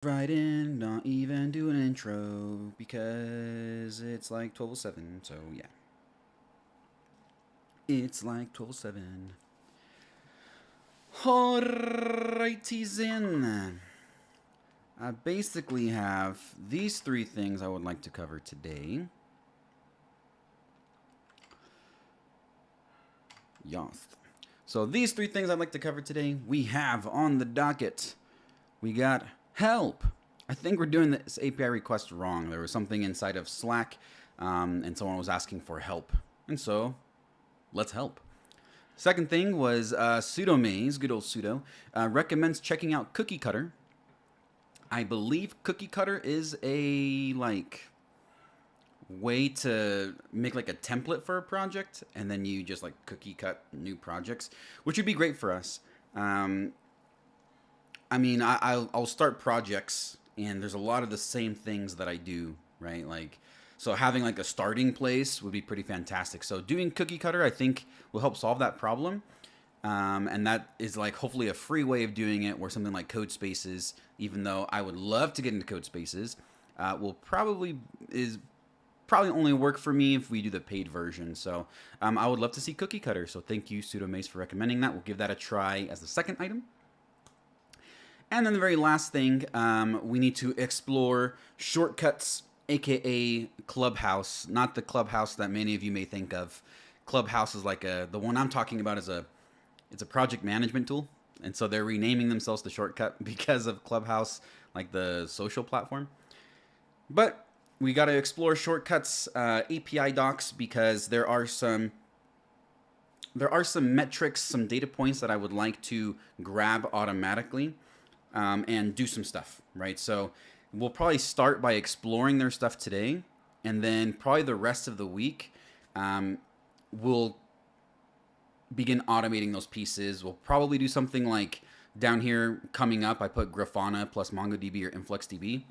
Right in, not even do an intro because it's like 12:07. So yeah, it's like 12:07. Alrighty then. I basically have these three things I would like to cover today. Yes. So these three things I'd like to cover today, we have on the docket. We got help. I think we're doing this API request wrong. There was something inside of Slack, and someone was asking for help. And so, let's help. Second thing was Sudomaze, good old sudo, recommends checking out Cookie Cutter. I believe Cookie Cutter is a way to make like a template for a project, and then you just like cookie cut new projects, which would be great for us. I mean, I'll start projects, and there's a lot of the same things that I do, right? So having like a starting place would be pretty fantastic. So doing cookie cutter, I think, will help solve that problem. And that is like hopefully a free way of doing it, or something like Code Spaces. Even though I would love to get into Code Spaces, will probably only work for me if we do the paid version. So I would love to see cookie cutter. So thank you, Sudomace, for recommending that. We'll give that a try as the second item. And then the very last thing, we need to explore shortcuts, aka Clubhouse. Not the Clubhouse that many of you may think of. Clubhouse is like the one I'm talking about is it's a project management tool, and so they're renaming themselves to Shortcut because of Clubhouse, like the social platform. But we got to explore shortcuts, API docs, because there are some metrics, some data points that I would like to grab automatically. And do some stuff, right? So we'll probably start by exploring their stuff today, and then probably the rest of the week, we'll begin automating those pieces. We'll probably do something like down here coming up, I put Grafana plus MongoDB or InfluxDB.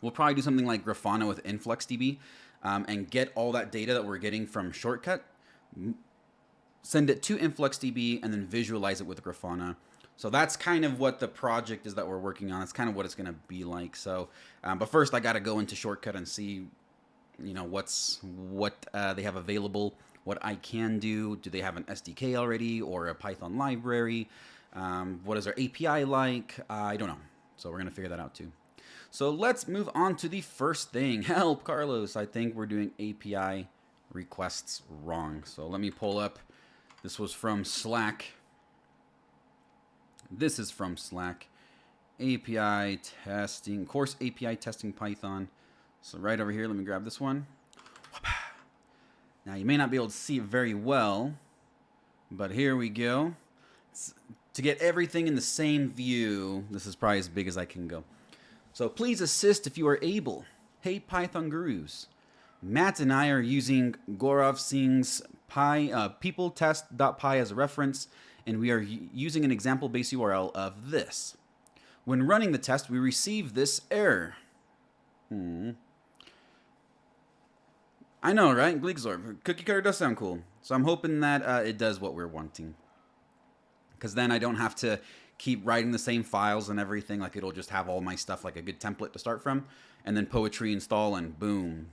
We'll probably do something like Grafana with InfluxDB, and get all that data that we're getting from Shortcut, send it to InfluxDB, and then visualize it with Grafana. So that's kind of what the project is that we're working on. That's kind of what it's going to be like. So, but first I got to go into Shortcut and see, what they have available, what I can do. Do they have an SDK already or a Python library? What is their API like? I don't know. So we're going to figure that out too. So let's move on to the first thing. Help, Carlos. I think we're doing API requests wrong. So let me pull up. This was from Slack. This is from Slack. API testing, course API testing Python. So right over here, let me grab this one. Now you may not be able to see it very well, but here we go. To get everything in the same view, this is probably as big as I can go. So please assist if you are able. Hey Python gurus. Matt and I are using Gaurav Singh's peopletest.py as a reference, and we are using an example base URL of this. When running the test, we receive this error. I know, right? Gleegzorb. Cookie cutter does sound cool. So I'm hoping that it does what we're wanting. Because then I don't have to keep writing the same files and everything. Like, it'll just have all my stuff, like a good template to start from. And then Poetry install, and boom.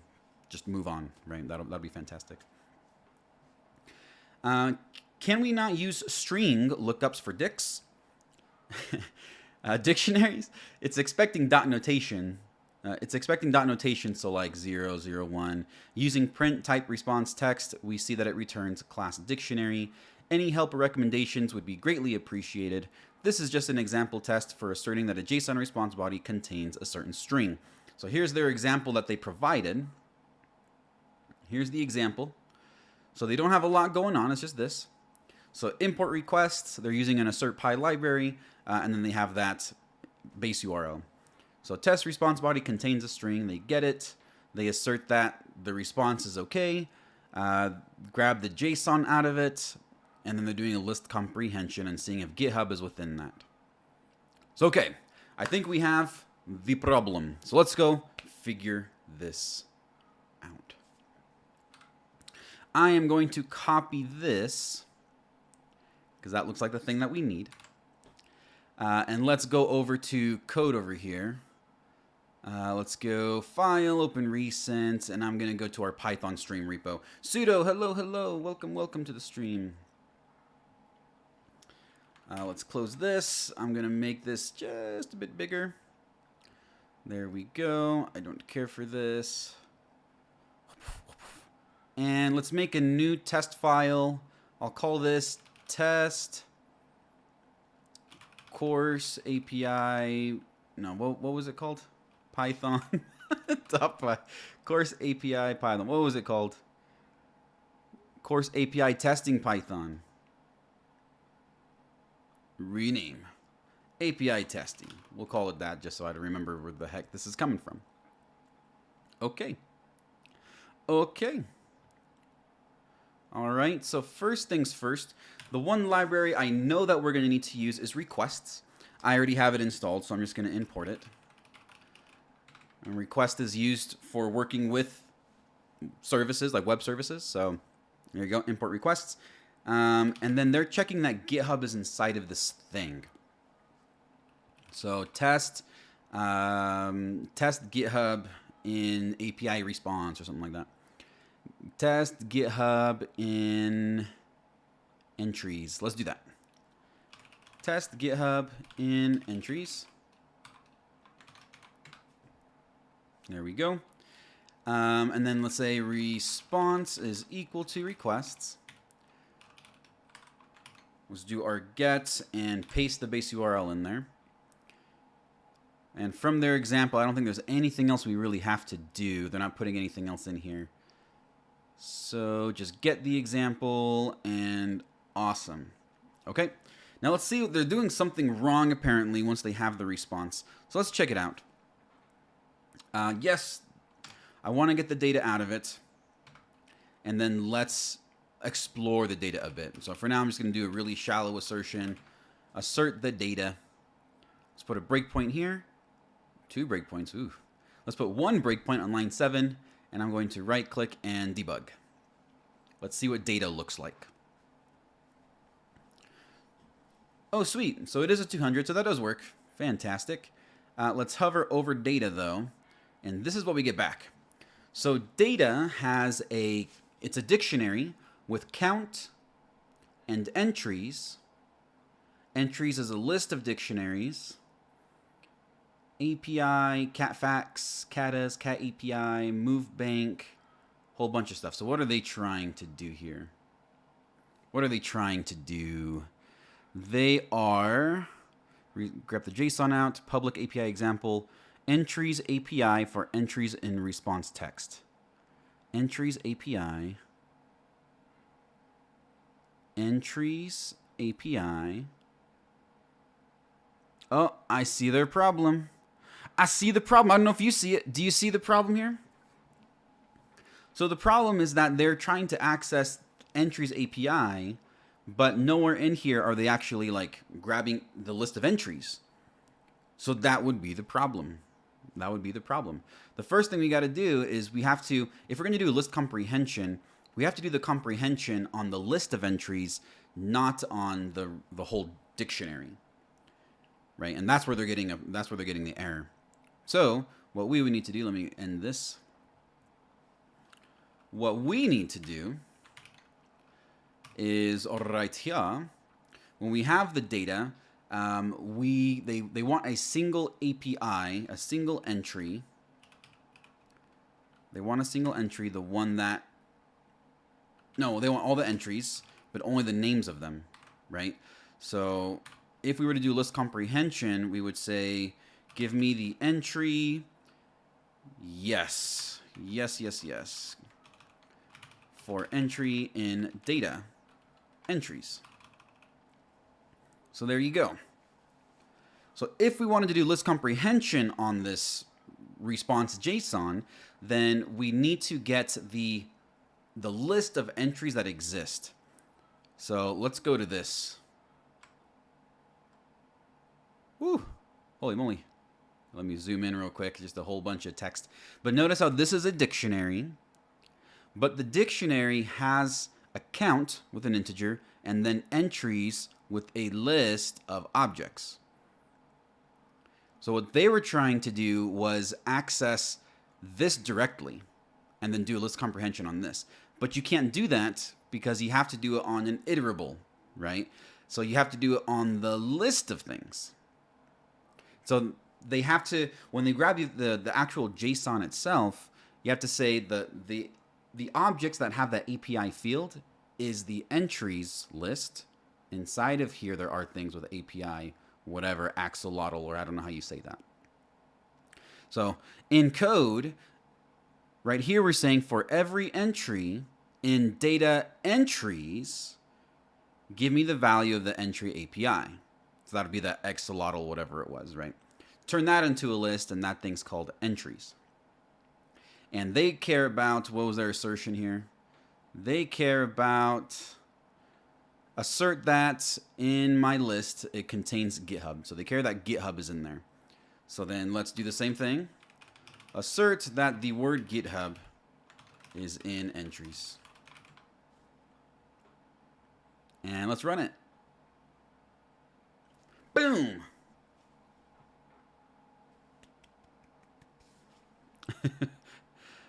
Just move on, right? That'll be fantastic. Can we not use string lookups for dicts? Dictionaries? It's expecting dot notation. So like 0, 0, 1. Using print type response text, we see that it returns class dictionary. Any help or recommendations would be greatly appreciated. This is just an example test for asserting that a JSON response body contains a certain string. So here's their example that they provided. Here's the example. So they don't have a lot going on. It's just this. So import requests, they're using an assert.py library, and then they have that base URL. So test response body contains a string. They get it. They assert that the response is okay. Grab the JSON out of it, and then they're doing a list comprehension and seeing if GitHub is within that. So okay, I think we have the problem. So let's go figure this out. I am going to copy this, because that looks like the thing that we need. And let's go over to code over here. Let's go File, Open Recent, and I'm going to go to our Python stream repo. Sudo, hello, hello, welcome, welcome to the stream. Let's close this. I'm going to make this just a bit bigger. There we go. I don't care for this. And let's make a new test file. I'll call this test course API. No, what was it called? Python. Course API Python. What was it called? Course API testing Python. Rename. API testing. We'll call it that just so I remember where the heck this is coming from. Okay. Okay. All right. So first things first, the one library I know that we're going to need to use is requests. I already have it installed, so I'm just going to import it. And request is used for working with services, like web services. So there you go, import requests. And then they're checking that GitHub is inside of this thing. So test GitHub in API response or something like that. Test GitHub in entries. Let's do that. Test GitHub in entries. There we go. And then let's say response is equal to requests. Let's do our get and paste the base URL in there. And from their example, I don't think there's anything else we really have to do. They're not putting anything else in here. So just get the example and awesome. Okay. Now let's see. They're doing something wrong apparently once they have the response. So let's check it out. Yes, I want to get the data out of it. And then let's explore the data a bit. So for now, I'm just going to do a really shallow assertion. Assert the data. Let's put a breakpoint here. 2 breakpoints. Ooh. Let's put 1 breakpoint on line 7. And I'm going to right click and debug. Let's see what data looks like. Oh, sweet. So it is a 200. So that does work. Fantastic. Let's hover over data though. And this is what we get back. So data has it's a dictionary with count and entries. Entries is a list of dictionaries. API, catfax, catas, cat API, move bank, whole bunch of stuff. So what are they trying to do here? What are they trying to do? They are, grab the JSON out, public API example, entries API for entries in response text. Entries API. Entries API. Oh, I see their problem. I see the problem. I don't know if you see it. Do you see the problem here? So the problem is that they're trying to access entries API, but nowhere in here are they actually like grabbing the list of entries. So that would be the problem. That would be the problem. The first thing we got to do is we have to, if we're going to do list comprehension, we have to do the comprehension on the list of entries, not on the whole dictionary. Right? And that's where they're getting the error. So what we would need to do, let me end this. What we need to do is right here, when we have the data, they want a single API, a single entry. They want a single entry, the one that, no, they want all the entries, but only the names of them, right? So if we were to do list comprehension, we would say, give me the entry. Yes, yes, yes, yes. For entry in data, entries. So there you go. So if we wanted to do list comprehension on this response JSON, then we need to get the list of entries that exist. So let's go to this. Woo, holy moly. Let me zoom in real quick, just a whole bunch of text. But notice how this is a dictionary, but the dictionary has a count with an integer and then entries with a list of objects. So what they were trying to do was access this directly and then do a list comprehension on this. But you can't do that because you have to do it on an iterable, right? So you have to do it on the list of things. So they have to, when they grab you the actual JSON itself, you have to say the objects that have that API field is the entries list. Inside of here, there are things with API, whatever, axolotl, or I don't know how you say that. So in code, right here, we're saying for every entry in data entries, give me the value of the entry API. So that would be that axolotl, whatever it was, right? Turn that into a list, and that thing's called entries. And they care about, what was their assertion here? They care about assert that in my list it contains GitHub. So they care that GitHub is in there. So then let's do the same thing. Assert that the word GitHub is in entries. And let's run it. Boom.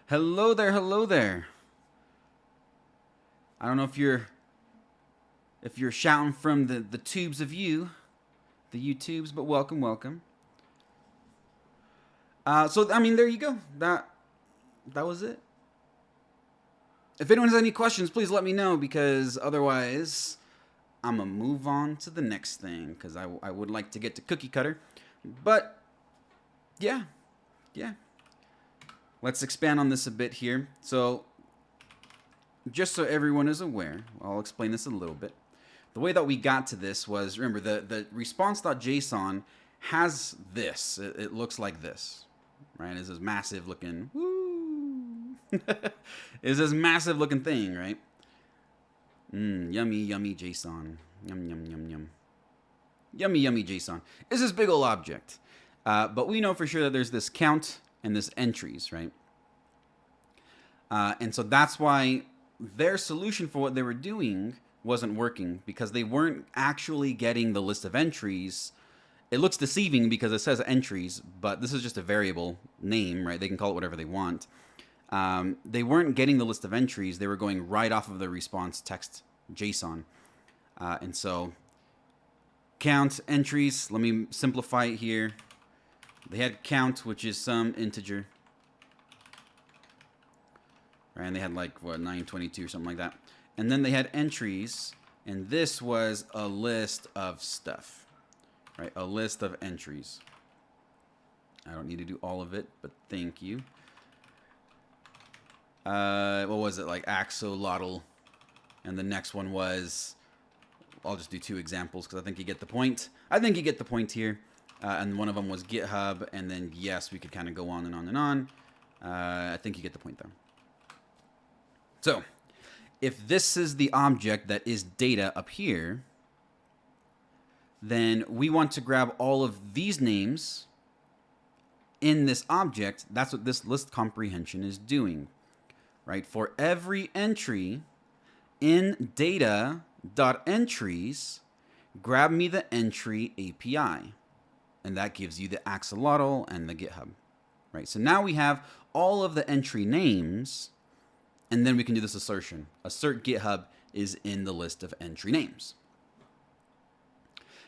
Hello there, hello there. I don't know if you're shouting from the tubes of you, the YouTubes, but welcome, welcome. So I mean, there you go. That was it. If anyone has any questions, please let me know, because otherwise I'm gonna move on to the next thing, because I would like to get to cookie cutter. But yeah. Let's expand on this a bit here. So just so everyone is aware, I'll explain this a little bit. The way that we got to this was, remember, the response.json has this. It looks like this, right? It's this massive looking, woo. It's this massive looking thing, right? Yummy, yummy JSON. Yum, yum, yum, yum. Yummy, yummy JSON. It's this big old object. But we know for sure that there's this count and this entries, right? And so that's why their solution for what they were doing wasn't working, because they weren't actually getting the list of entries. It looks deceiving because it says entries, but this is just a variable name, right? They can call it whatever they want. They weren't getting the list of entries. They were going right off of the response text JSON. And so count entries, let me simplify it here. They had count, which is some integer. Right, and they had like, what, 922 or something like that. And then they had entries, and this was a list of stuff. Right, a list of entries. I don't need to do all of it, but thank you. What was it, like axolotl? And the next one was, I'll just do two examples because I think you get the point. I think you get the point here. And one of them was GitHub, and then yes, we could kind of go on and on and on. I think you get the point though. So, if this is the object that is data up here, then we want to grab all of these names in this object. That's what this list comprehension is doing, right? For every entry in data.entries, grab me the entry API. And that gives you the axolotl and the GitHub, right? So now we have all of the entry names, and then we can do this assertion. Assert GitHub is in the list of entry names.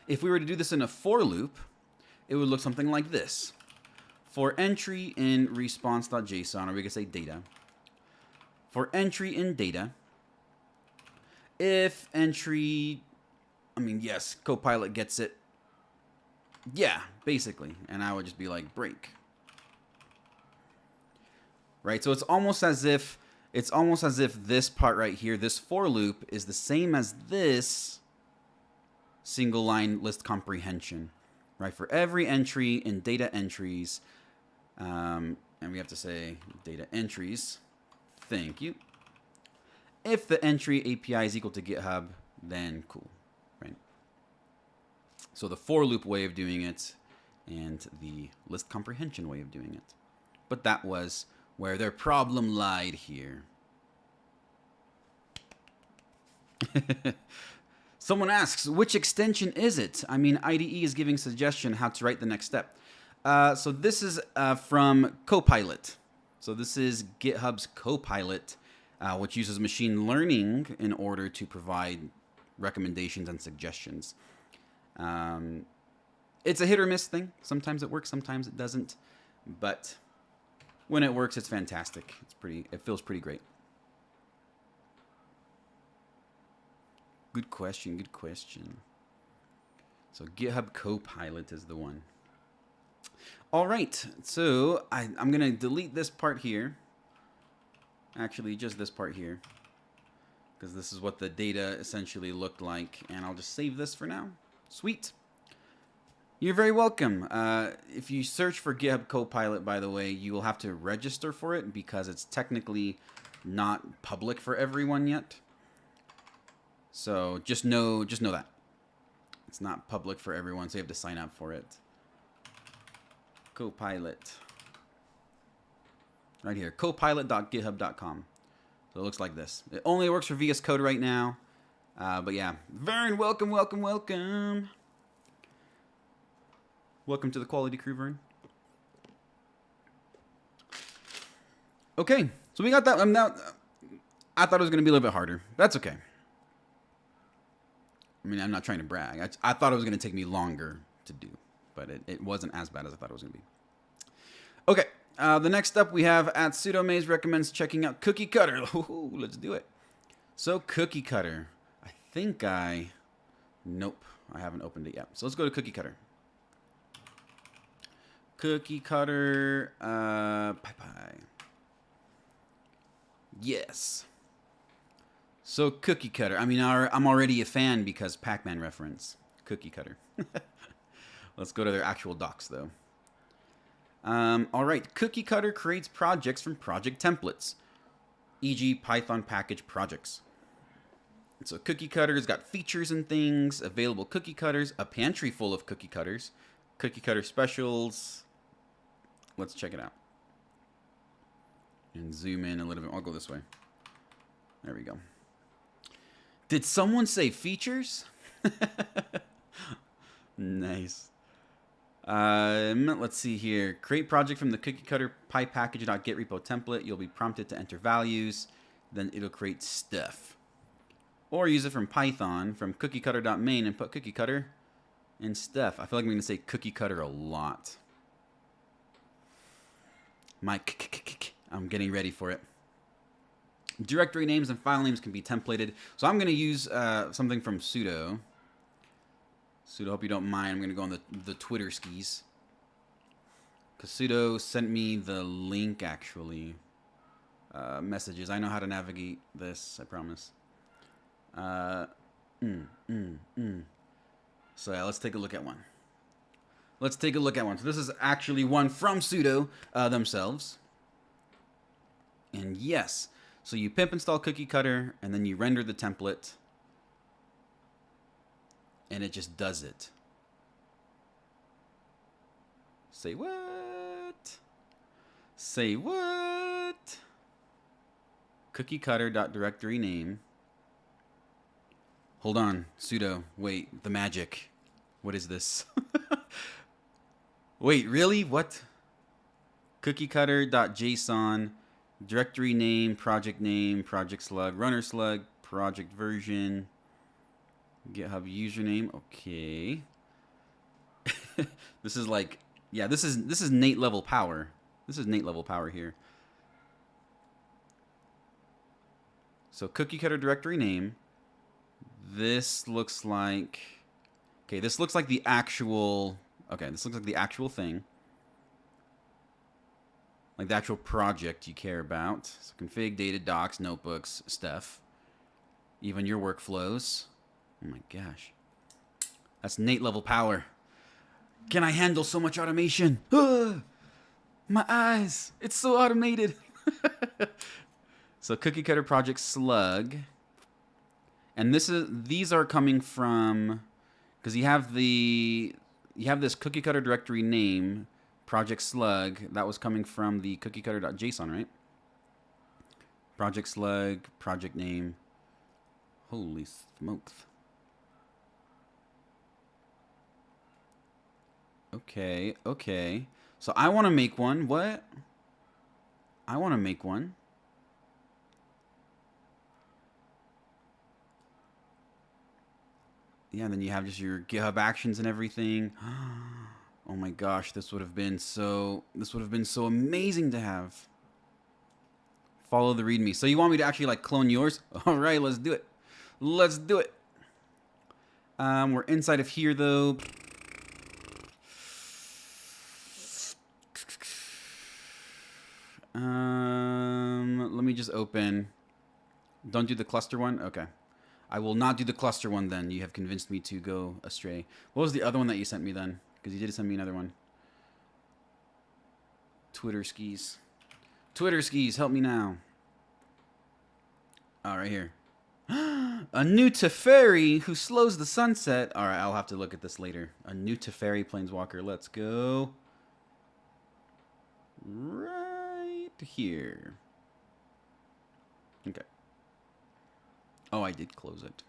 If we were to do this in a for loop, it would look something like this. For entry in response.json, or we could say data. For entry in data, if entry, I mean, yes, Copilot gets it. Yeah, basically. And I would just be like, break. Right? So it's almost as if this part right here, this for loop, is the same as this single line list comprehension. Right? For every entry in data entries, and we have to say data entries. Thank you. If the entry API is equal to GitHub, then cool. Right? So the for loop way of doing it and the list comprehension way of doing it. But that was where their problem lied here. Someone asks, which extension is it? I mean, IDE is giving suggestion how to write the next step. So this is from Copilot. So this is GitHub's Copilot, which uses machine learning in order to provide recommendations and suggestions. It's a hit or miss thing. Sometimes it works, sometimes it doesn't. But when it works, it's fantastic. It feels pretty great. Good question, good question. So GitHub Copilot is the one. All right, so I'm going to delete this part here. Actually, just this part here. Because this is what the data essentially looked like. And I'll just save this for now. Sweet. You're very welcome. If you search for GitHub Copilot, by the way, you will have to register for it because it's technically not public for everyone yet. So just know that. It's not public for everyone, so you have to sign up for it. Copilot. Right here, copilot.github.com. So it looks like this. It only works for VS Code right now. But yeah, Vern, welcome, welcome, welcome. Welcome to the quality crew, Vern. Okay, so we got that. I thought it was going to be a little bit harder. That's okay. I mean, I'm not trying to brag. I thought it was going to take me longer to do, but it wasn't as bad as I thought it was going to be. Okay, the next up we have at Sudomaze recommends checking out Cookie Cutter. Ooh, let's do it. So Cookie Cutter. Nope, I haven't opened it yet. So let's go to Cookie Cutter. Cookie Cutter, pie. Yes. So Cookie Cutter. I mean, I'm already a fan because Pac-Man reference. Cookie Cutter. Let's go to their actual docs, though. All right. Cookie Cutter creates projects from project templates, e.g. Python package projects. So Cookie Cutter's got features and things, available cookie cutters, a pantry full of cookie cutters, Cookie Cutter specials. Let's check it out. And zoom in a little bit. I'll go this way. There we go. Did someone say features? Nice. Let's see here. Create project from the cookie cutter pipackage.get repo template. You'll be prompted to enter values. Then it'll create stuff. Or use it from Python from cookiecutter.main and put cookie cutter and stuff. I feel like I'm going to say cookie cutter a lot. I'm getting ready for it. Directory names and file names can be templated. So I'm going to use something from sudo. Sudo, hope you don't mind. I'm going to go on the Twitter skis. Because sudo sent me the link, actually. Messages. I know how to navigate this, I promise. So yeah, let's take a look at one. So this is actually one from sudo themselves. And yes, so you pimp install cookie cutter, and then you render the template, and it just does it. Say what? Say what? Cookie cutter.directory name. Hold on, sudo. Wait, the magic. What is this? Wait, really? What? Cookie cutter.json. Directory name, project slug, runner slug, project version, GitHub username. Okay. This is like, yeah, this is Nate level power. This is Nate level power here. So cookie cutter directory name. This looks like, okay, this looks like the actual, this looks like the actual thing. Like the actual project you care about. So config, data, docs, notebooks, stuff. Even your workflows. Oh my gosh. That's Nate level power. Can I handle so much automation? My eyes. It's so automated. So cookie cutter project slug. And these are coming from, because you have this cookie cutter directory name, project slug, that was coming from the cookiecutter.json, right? Project slug, project name. Holy smokes. Okay, okay. So I want to make one. What? I want to make one. Yeah, then you have just your GitHub actions and everything. Oh my gosh, this would have been so amazing to have. Follow the README. So you want me to actually like clone yours? All right, let's do it. Let's do it. We're inside of here though. Let me just open. Don't do the cluster one? Okay. I will not do the cluster one then. You have convinced me to go astray. What was the other one that you sent me then? Because you did send me another one. Twitter skis. Twitter skis, help me now. Oh, right here. A new Teferi who slows the sunset. All right, I'll have to look at this later. A new Teferi planeswalker. Let's go. Right here. Okay. Oh, I did close it.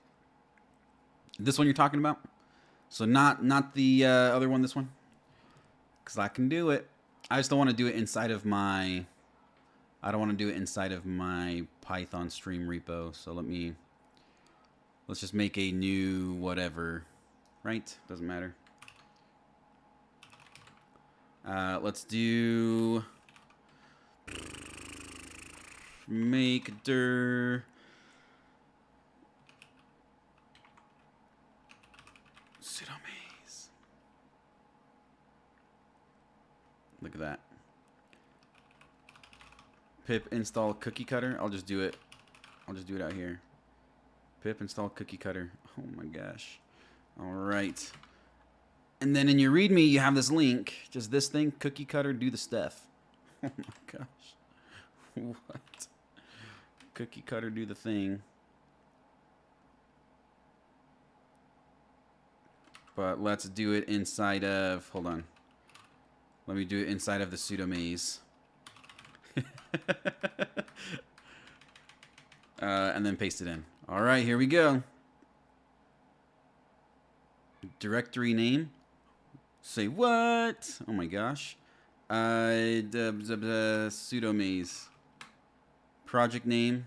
This one you're talking about? So not the other one, this one? Because I can do it. I just don't want to do it inside of my... I don't want to do it inside of my Python stream repo. So let's just make a new whatever. Right? Doesn't matter. Let's do... Make dir... Pseudomaze. Look at that. Pip install cookie cutter. I'll just do it. I'll just do it out here. Pip install cookie cutter. Oh my gosh. All right. And then in your README, you have this link. Just this thing, cookie cutter, do the stuff. Oh my gosh. What? Cookie cutter, do the thing. But let's do it inside of... Hold on. Let me do it inside of the pseudomaze. And then paste it in. All right, here we go. Directory name. Say what? Oh my gosh. Pseudomaze. Project name.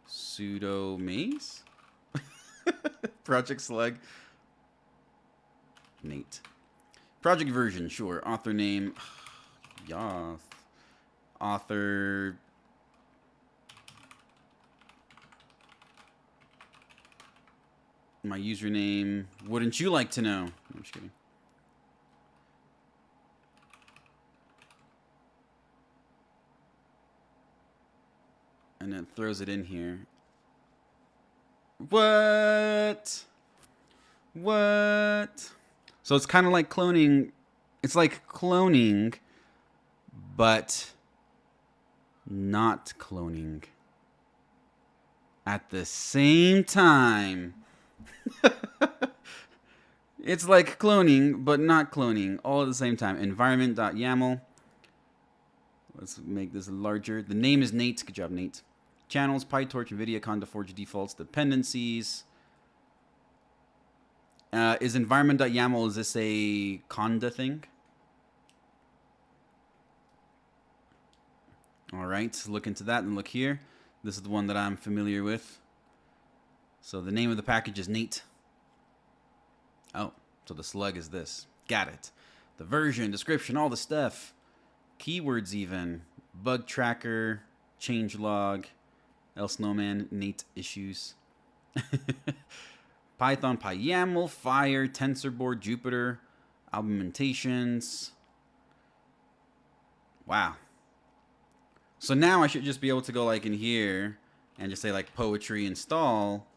Pseudomaze? Project slug. Nate. Project version, sure. Author name. Yoth. Author. My username. Wouldn't you like to know? I'm just kidding. And then throws it in here. What? What? So it's kind of like cloning. It's like cloning, but not cloning at the same time. It's like cloning, but not cloning, all at the same time. Environment.yaml. Let's make this larger. The name is Nate. Good job, Nate. Channels, PyTorch, NVIDIA, CondaForge defaults, dependencies. Is environment.yaml, is this a Conda thing? All right, look into that and look here. This is the one that I'm familiar with. So the name of the package is Nate. Oh, so the slug is this. Got it. The version, description, all the stuff. Keywords even. Bug tracker, changelog, elsnowman, Nate issues. Python, PyYAML, Fire, TensorBoard, Jupyter, Augmentations. Wow. So now I should just be able to go like in here and just say like poetry install,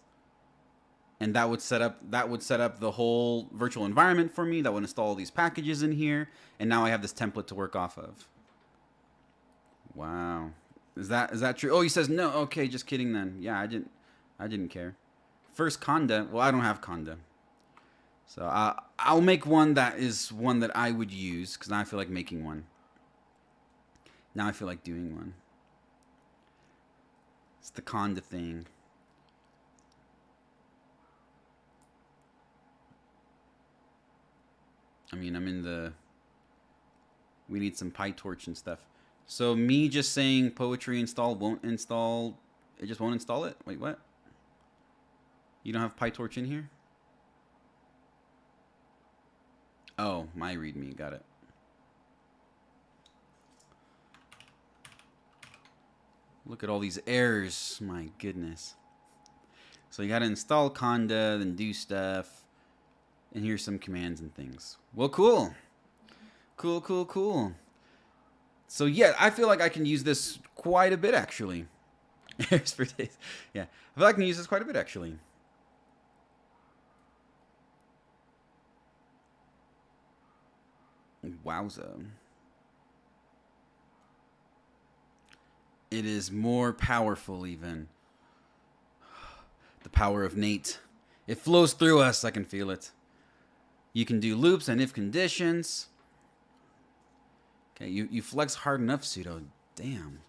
and that would set up the whole virtual environment for me. That would install all these packages in here, and now I have this template to work off of. Wow. Is that true? Oh, he says no. Okay, just kidding then. Yeah, I didn't care. First Conda. Well, I don't have Conda. So I'll make one that is one that I would use, because now I feel like making one. Now I feel like doing one. It's the Conda thing. I mean, I'm in the... We need some PyTorch and stuff. So me just saying poetry install won't install... It just won't install it? Wait, what? You don't have PyTorch in here? Oh, my README. Got it. Look at all these errors. My goodness. So you got to install Conda, then do stuff. And here's some commands and things. Well, cool. Cool, cool, cool. So yeah, I feel like I can use this quite a bit, actually. Errors for days. Yeah, I feel like I can use this quite a bit, actually. Wowza. It is more powerful, even. The power of Nate. It flows through us. I can feel it. You can do loops and if conditions. Okay, you flex hard enough, sudo. Damn.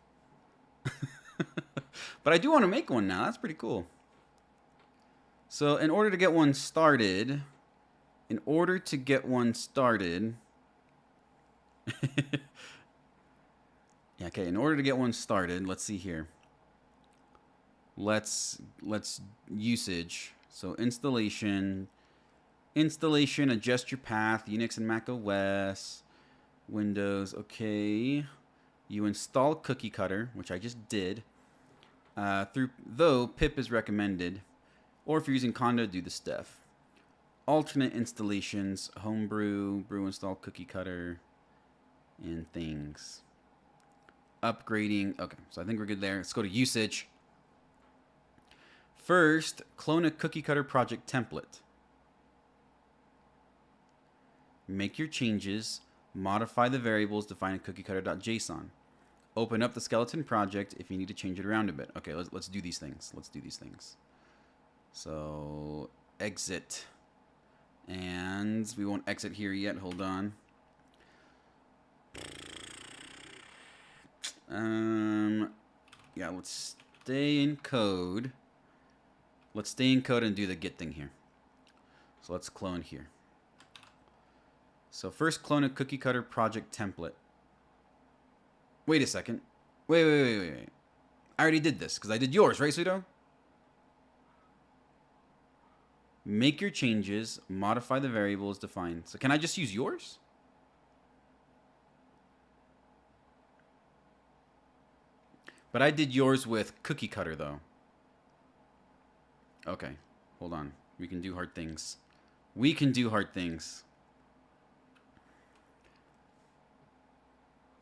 But I do want to make one now. That's pretty cool. So in order to get one started... Yeah, okay, in order to get one started, let's see here. Let's usage. So installation, adjust your path, Unix and Mac OS, Windows, okay. You install cookie cutter, which I just did. Though pip is recommended, or if you're using Conda, do the stuff. Alternate installations, homebrew, brew install cookie cutter, and things. Upgrading. Okay, so I think we're good there. Let's go to usage. First, clone a cookie cutter project template. Make your changes. Modify the variables. Define a cookiecutter.json. Open up the skeleton project if you need to change it around a bit. Okay, let's do these things. So exit. And we won't exit here yet. Hold on. Yeah, let's stay in code. Let's stay in code and do the Git thing here. So let's clone here. So first clone a cookie cutter project template. Wait a second. Wait. I already did this because I did yours, right, sudo? Make your changes, modify the variables, define. So can I just use yours? But I did yours with cookie cutter, though. Okay, hold on. We can do hard things.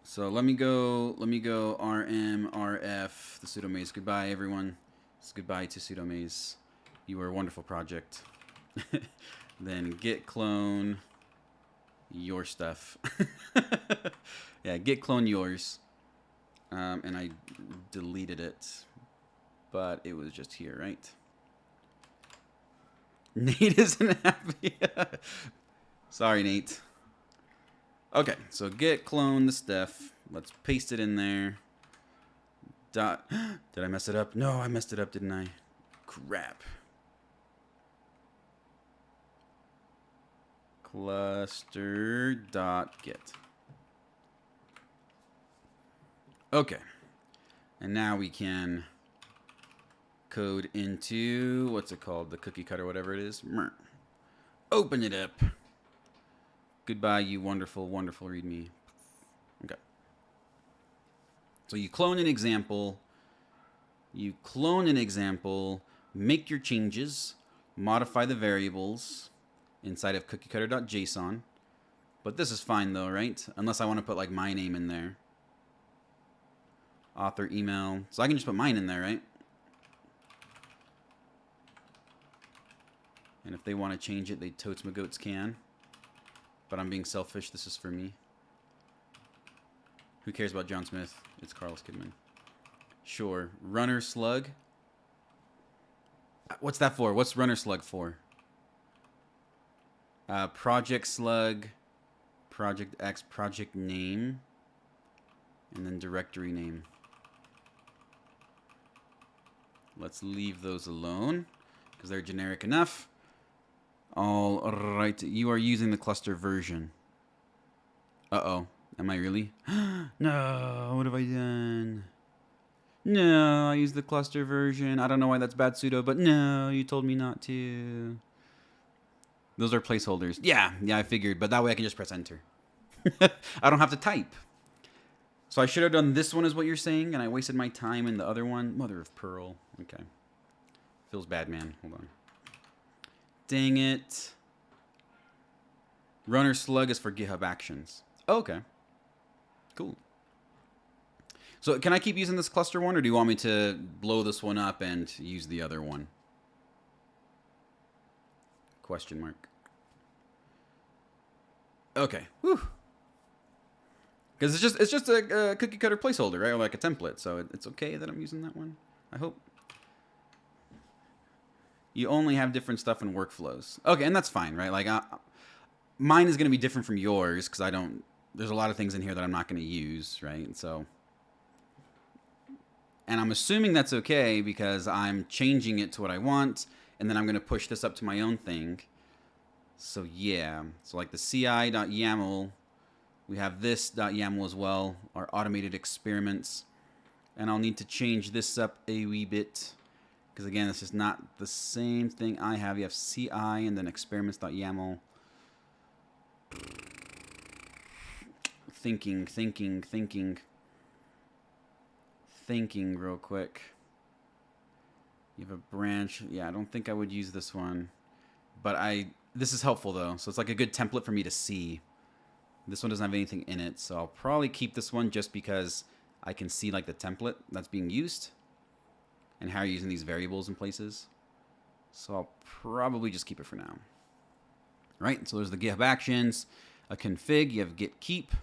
So let me go rm rf the sudomaze. Goodbye, everyone. It's goodbye to sudomaze. You were a wonderful project. Then git clone your stuff. Yeah, git clone yours. And I deleted it, but it was just here, right? Nate isn't happy. Sorry, Nate. Okay, so git clone the stuff. Let's paste it in there. Did I mess it up? No, I messed it up, didn't I? Crap. Cluster.git. Okay. And now we can code into, what's it called? The cookie cutter, whatever it is. Open it up. Goodbye, you wonderful, wonderful README. Okay. So you clone an example. Make your changes. Modify the variables inside of cookiecutter.json. But this is fine though, right? Unless I want to put like my name in there. Author, email. So I can just put mine in there, right? And if they want to change it, they totes my goats can. But I'm being selfish. This is for me. Who cares about John Smith? It's Carlos Kidman. Sure. Runner slug. What's that for? What's runner slug for? Project slug. Project X. Project name. And then directory name. Let's leave those alone because they're generic enough. All right, you are using the cluster version. Uh-oh. Am I really? No, what have I done? No, I used the cluster version. I don't know why that's bad sudo, but no, you told me not to. Those are placeholders. Yeah, I figured, but that way I can just press enter. I don't have to type. So I should have done this one is what you're saying, and I wasted my time in the other one. Mother of pearl. Okay. Feels bad, man. Hold on. Dang it. Runner slug is for GitHub Actions. Oh, okay. Cool. So can I keep using this cluster one, or do you want me to blow this one up and use the other one? Question mark. Okay. Whew. Because it's just a cookie cutter placeholder, right? Or like a template. So it's okay that I'm using that one. I hope. You only have different stuff in workflows. Okay, and that's fine, right? Like mine is going to be different from yours because I don't. There's a lot of things in here that I'm not going to use, right? So. And I'm assuming that's okay because I'm changing it to what I want, and then I'm going to push this up to my own thing. So yeah, so like the ci.yaml, we have this .yaml as well, our automated experiments. And I'll need to change this up a wee bit because again, this is not the same thing I have. You have ci and then experiments.yaml. Thinking real quick. You have a branch. Yeah, I don't think I would use this one. But this is helpful though. So it's like a good template for me to see. This one doesn't have anything in it. So I'll probably keep this one just because I can see like the template that's being used. And how you're using these variables in places. So I'll probably just keep it for now. Right, so there's the GitHub Actions. A config, you have git keep.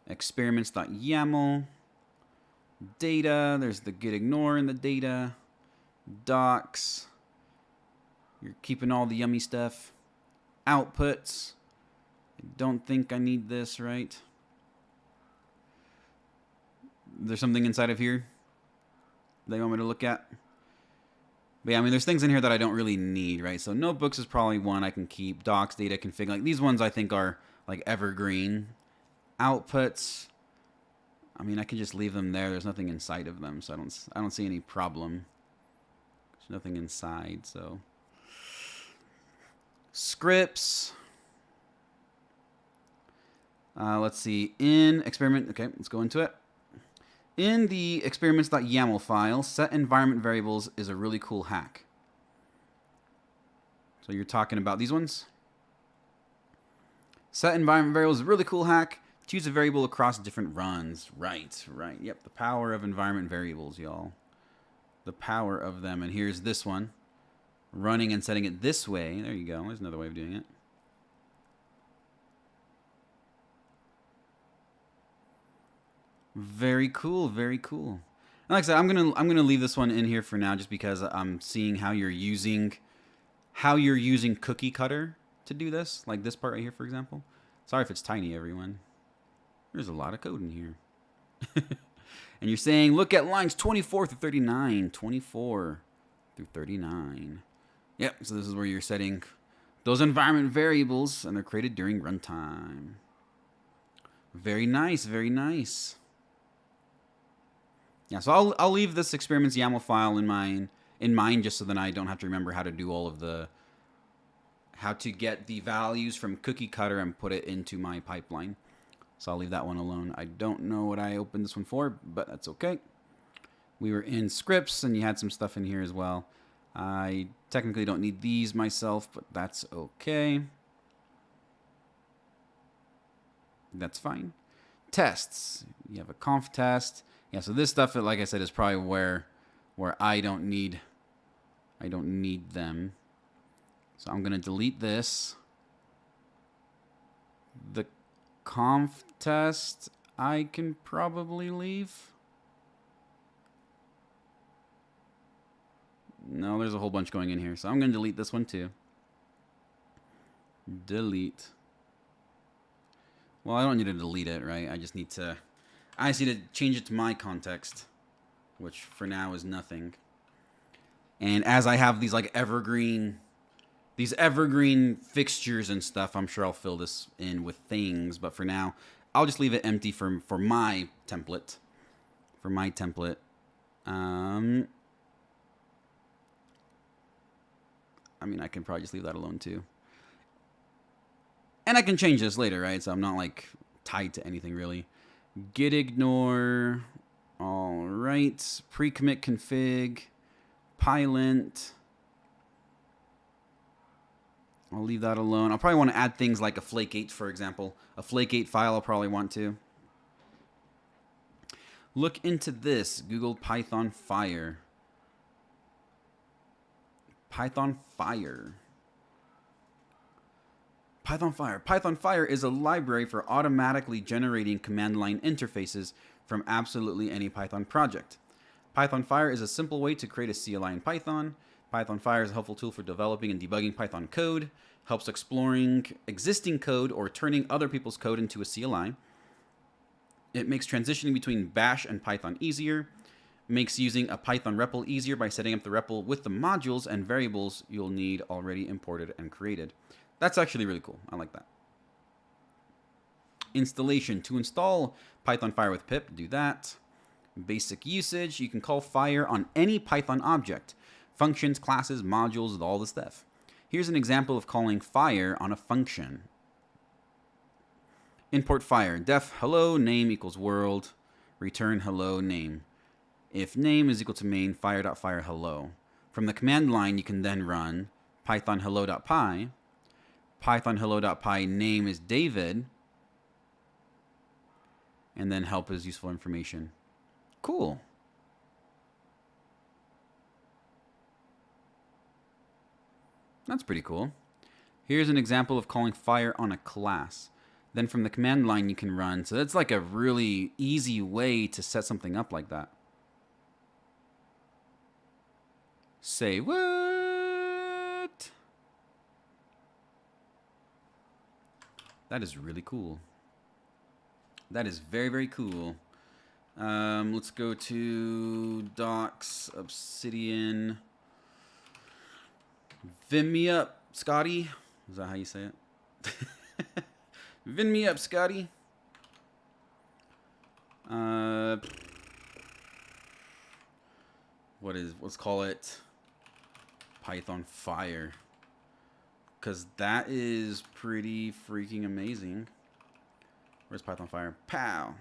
Experiments.yaml. Data, there's the git ignore in the data. Docs. You're keeping all the yummy stuff. Outputs. I don't think I need this, right? There's something inside of here that you want me to look at? But yeah, I mean, there's things in here that I don't really need, right? So notebooks is probably one I can keep. Docs, data, config. Like these ones I think are like evergreen. Outputs. I mean, I can just leave them there. There's nothing inside of them, so I don't see any problem. There's nothing inside, so. Scripts. Let's see. In experiment. Okay, let's go into it. In the experiments.yaml file, set environment variables is a really cool hack. So you're talking about these ones? Set environment variables is a really cool hack. Choose a variable across different runs. Right. Yep, the power of environment variables, y'all. The power of them. And here's this one. Running and setting it this way. There you go. There's another way of doing it. Very cool, very cool. And like I said, I'm gonna leave this one in here for now, just because I'm seeing how you're using cookie cutter to do this, like this part right here, for example. Sorry if it's tiny, everyone. There's a lot of code in here. And you're saying, look at lines 24 through 39. 24 through 39. Yep, so this is where you're setting those environment variables, and they're created during runtime. Very nice, very nice. Yeah, so I'll leave this experiments YAML file in mind just so then I don't have to remember how to do all of how to get the values from cookie cutter and put it into my pipeline. So I'll leave that one alone. I don't know what I opened this one for, but that's okay. We were in scripts, and you had some stuff in here as well. I technically don't need these myself, but that's okay. That's fine. Tests. You have a conf test. Yeah, so this stuff, like I said, is probably where I don't need them. So I'm gonna delete this. The conf test I can probably leave. No, there's a whole bunch going in here, so I'm gonna delete this one too. Delete. Well, I don't need to delete it, right? I just need to change it to my context, which for now is nothing. And as I have these like evergreen these evergreen fixtures and stuff. I'm sure I'll fill this in with things, but for now, I'll just leave it empty for my template. For my template. I mean, I can probably just leave that alone too. And I can change this later, right? So I'm not like tied to anything really. Git ignore. All right. Pre-commit config. Pylint. I'll leave that alone. I'll probably want to add things like a flake 8, for example. A flake 8 file I'll probably want to. Look into this. Google Python Fire. Python Fire. Python Fire. Python Fire is a library for automatically generating command line interfaces from absolutely any Python project. Python Fire is a simple way to create a CLI in Python. Python Fire is a helpful tool for developing and debugging Python code, helps exploring existing code or turning other people's code into a CLI. It makes transitioning between Bash and Python easier, makes using a Python REPL easier by setting up the REPL with the modules and variables you'll need already imported and created. That's actually really cool. I like that. Installation. To install Python Fire with pip, do that. Basic usage. You can call Fire on any Python object. Functions, classes, modules, all the stuff. Here's an example of calling Fire on a function. Import Fire. Def hello name equals world. Return hello name. If name is equal to main, fire.fire hello. From the command line, you can then run python hello.py. Python hello.py name is David. And then help is useful information. Cool. That's pretty cool. Here's an example of calling Fire on a class. Then from the command line you can run. So that's like a really easy way to set something up like that. Say what? That is really cool. That is very, very cool. Let's go to Docs, Obsidian. Vin me up, Scotty. Is that how you say it? Vin me up, Scotty. Let's call it Python Fire. Because that is pretty freaking amazing. Where's Python Fire? Pow.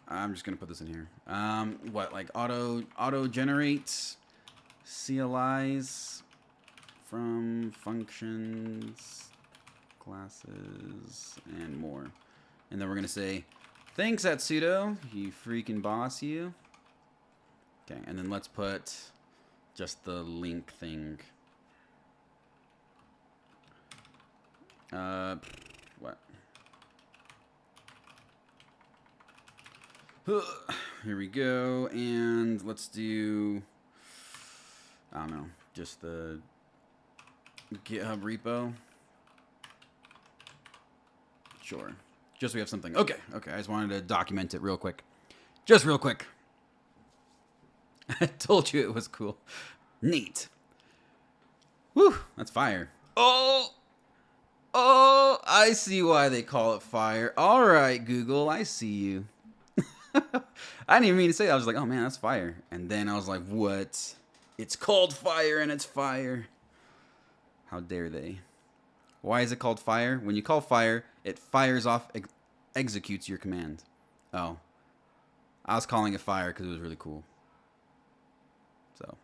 I'm just going to put this in here. What, like auto generates CLIs from functions, classes, and more. And then we're going to say, thanks, Atsudo. You freaking boss, you. Okay, and then let's put just the link thing. What? Here we go, and let's do, I don't know, just the GitHub repo. Sure. Just so we have something. Okay, I just wanted to document it real quick. Just real quick. I told you it was cool. Neat. Whew, that's fire. Oh, I see why they call it Fire. All right, Google, I see you. I didn't even mean to say that. I was like, oh man, that's fire. And then I was like, what? It's called Fire and it's fire. How dare they? Why is it called Fire? When you call Fire, it fires off, executes your command. Oh. I was calling it Fire because it was really cool. So.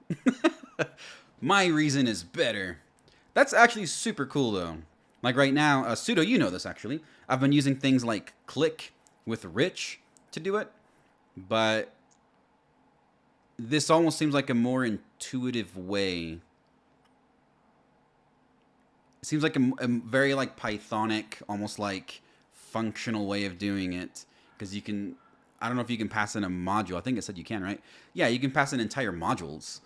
My reason is better. That's actually super cool though. Like right now, sudo, you know this actually. I've been using things like click with rich to do it. But this almost seems like a more intuitive way. It seems like a very like Pythonic, almost like functional way of doing it. Because you can, I don't know if you can pass in a module. I think it said you can, right? Yeah, you can pass in entire modules.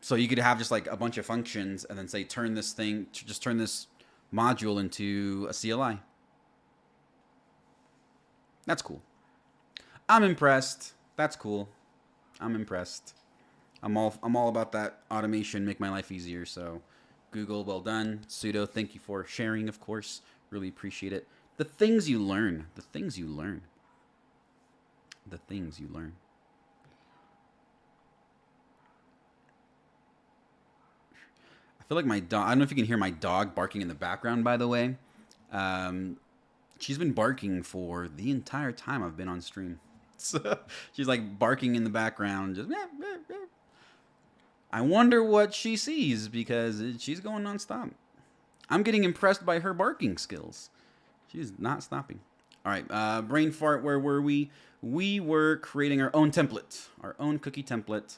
So you could have just like a bunch of functions and then say turn this thing, just turn this module into a CLI. That's cool. I'm impressed. That's cool. I'm impressed. I'm all about that automation, make my life easier. So Google, well done. Sudo, thank you for sharing, of course. Really appreciate it. The things you learn. The things you learn. The things you learn. I feel like my dog, I don't know if you can hear my dog barking in the background, by the way. She's been barking for the entire time I've been on stream. So she's like barking in the background. Just, I wonder what she sees because she's going nonstop. I'm getting impressed by her barking skills. She's not stopping. All right, brain fart, where were we? We were creating our own template, our own cookie template.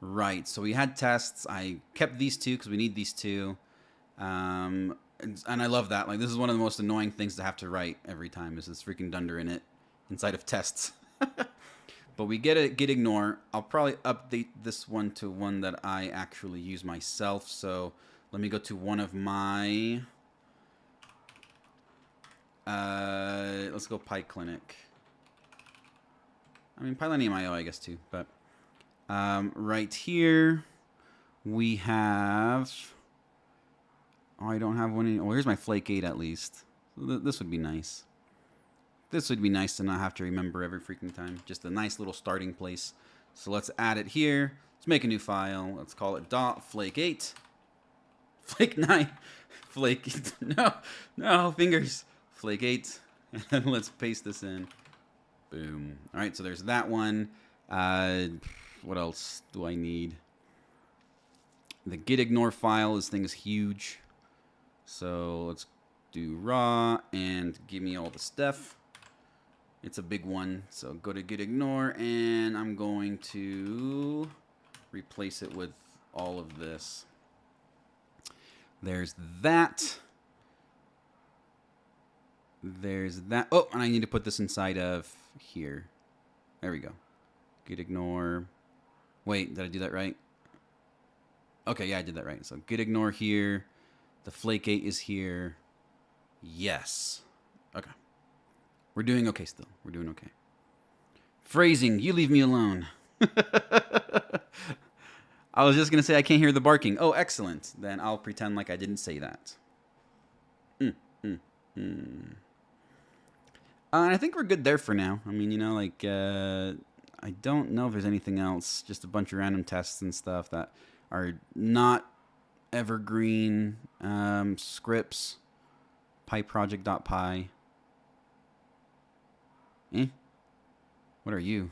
Right, so we had tests. I kept these two because we need these two. And I love that. Like, this is one of the most annoying things to have to write every time is this freaking dunder in it inside of tests. But we get it, Git Ignore. I'll probably update this one to one that I actually use myself. So let me go to one of my... let's go PyClinic. I mean, PyLine I guess, too. But right here, we have... Oh, I don't have one. Oh, here's my Flake 8 at least. This would be nice. This would be nice to not have to remember every freaking time. Just a nice little starting place. So let's add it here. Let's make a new file. Let's call it .flake8. Flake 9. Flake. No, fingers. Flake 8. And let's paste this in. Boom. All right, so there's that one. What else do I need? The Git Ignore file. This thing is huge. So let's do raw and give me all the stuff. It's a big one. So go to Git Ignore and I'm going to replace it with all of this. There's that. There's that. Oh, and I need to put this inside of here. There we go. Git Ignore. Wait, did I do that right? Okay, yeah, I did that right. So Git Ignore here. The Flake 8 is here. Yes. Okay. We're doing okay still. We're doing okay. Phrasing, you leave me alone. I was just going to say I can't hear the barking. Oh, excellent. Then I'll pretend like I didn't say that. And I think we're good there for now. I mean, you know, like, I don't know if there's anything else. Just a bunch of random tests and stuff that are not evergreen scripts. PyProject.py. What are you?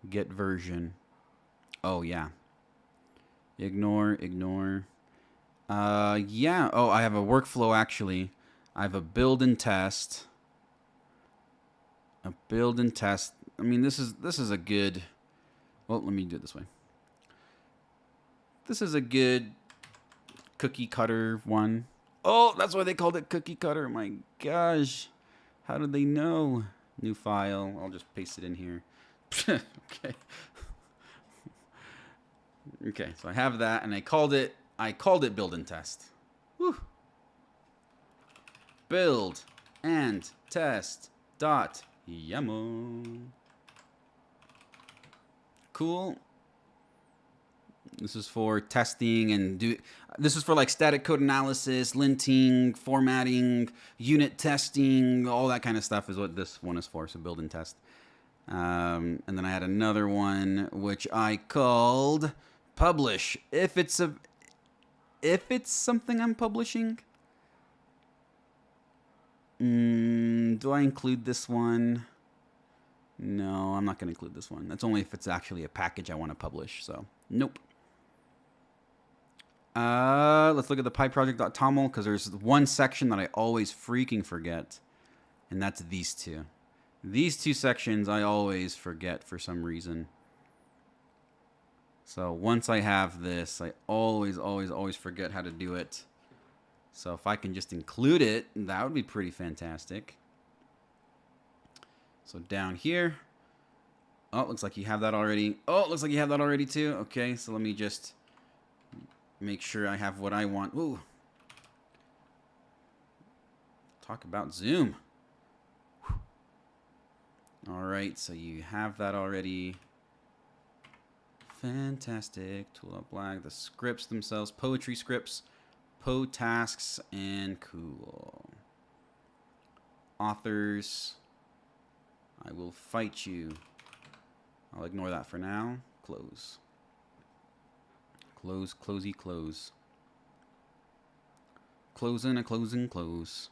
Get version. Oh, yeah. Ignore. Yeah. Oh, I have a workflow, actually. I have a build and test. A build and test. I mean, this is a good... Well, let me do it this way. This is a good cookie cutter one. Oh, that's why they called it cookie cutter. My gosh. How did they know? New file. I'll just paste it in here. Okay. Okay, so I have that, and I called it build and test. Whew. Build and test dot YAML. Cool. This is for testing and this is for like static code analysis, linting, formatting, unit testing, all that kind of stuff is what this one is for. So build and test. And then I had another one which I called publish. If it's something I'm publishing. Do I include this one? No, I'm not going to include this one. That's only if it's actually a package I want to publish. So nope. Let's look at the PyProject.toml because there's one section that I always freaking forget, and that's these two. These two sections I always forget for some reason. So once I have this, I always forget how to do it. So if I can just include it, that would be pretty fantastic. So down here. Oh, looks like you have that already. Oh, looks like you have that already too. Okay, so let me just make sure I have what I want. Ooh. Talk about Zoom. All right, so you have that already. Fantastic. Tool up black. The scripts themselves. Poetry scripts. Po tasks and cool. Authors. I will fight you. I'll ignore that for now. Close. Close, closey, close. Closing, a closing, close.